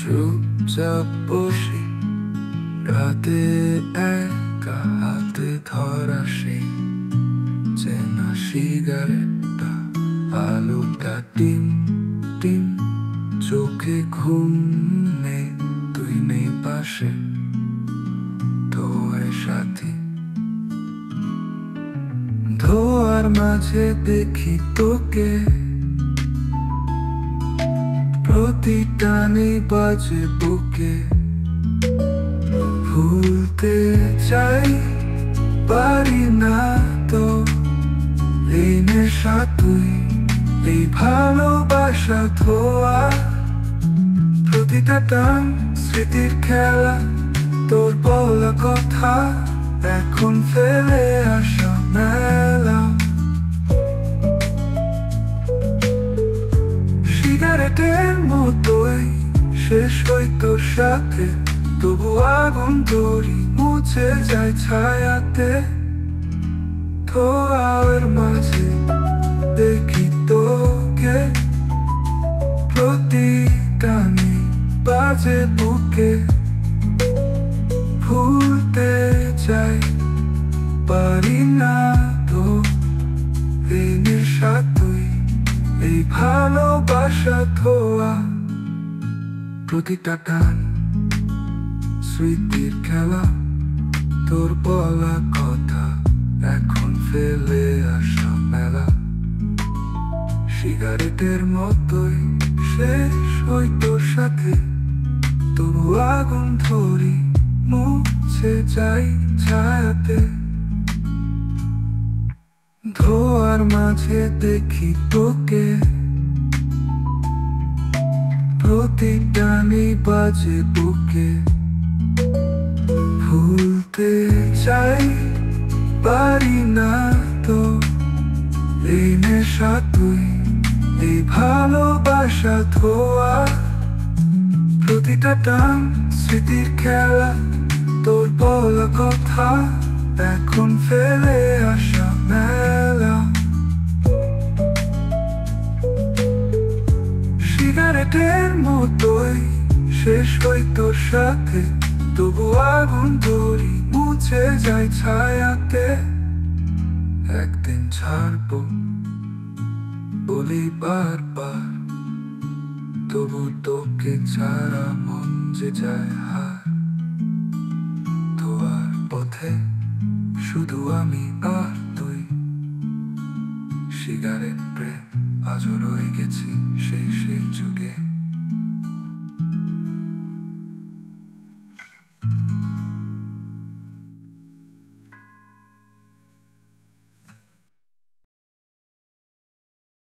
চুপচাপ বসে রাতে একা হাতে ধরা সেই চেনা সিগারেটটা, আলোটা টিম টিম, চোখে ঘুম নেই, তুই নেই পাশে, ধোঁয়ার সাথে ধোঁয়ার মাঝে দেখি তোকে, প্রতিটা নেই বাজে বুকে, ভুলতে চাই পারি না তো, এই নেশা তুই, এই ভালোবাসা ধোয়া, প্রতিটা টান স্মৃতির খেলা, তোর বলা কথা এখন ফেলে আসা মেলা। সিগারেটের মতোই শেষ হই তোর সাথে, তবু আগুন ধরি মুছে যায় ছায়াতে, ধোঁয়ার মাঝে দেখি তোকে, প্রতিটা নেই বাজে বুকে, ভুলতে চাই পারি না তো, এই নেশা তুই, এই ভালোবাসা ধোয়া, প্রতিটা টান স্মৃতির খেলা, তোর বলা কথা এখন ফেলে আসা মেলা। সিগারেটের মতোই শেষ হই তোর সাথে, তবু আগুন ধরি মুছে যাই ছায়াতে, ধোঁয়ার মাঝে দেখি তোকে, প্রতিটা নেই বাজে বুকে, ভুলতে চাই পারি না তো, এই নেশা তুই, এই ভালোবাসা ধোয়া, প্রতিটা টান স্মৃতির খেলা, তোর বলা কথা এখন ফেলে আসা মেলা। সিগারেটের মতোই শেষ হই তোর সাথে, তবু আগুন ধরি মুছে যায় ছায়াতে, একদিন ছাড়বো বলি বারবার, তবু তোকে ছাড়া মন যে যায় হার, ধোয়ার পথে শুধু আমি আর তুই, সিগারেট প্রেম আজও রয়ে গেছি সেই যুগে।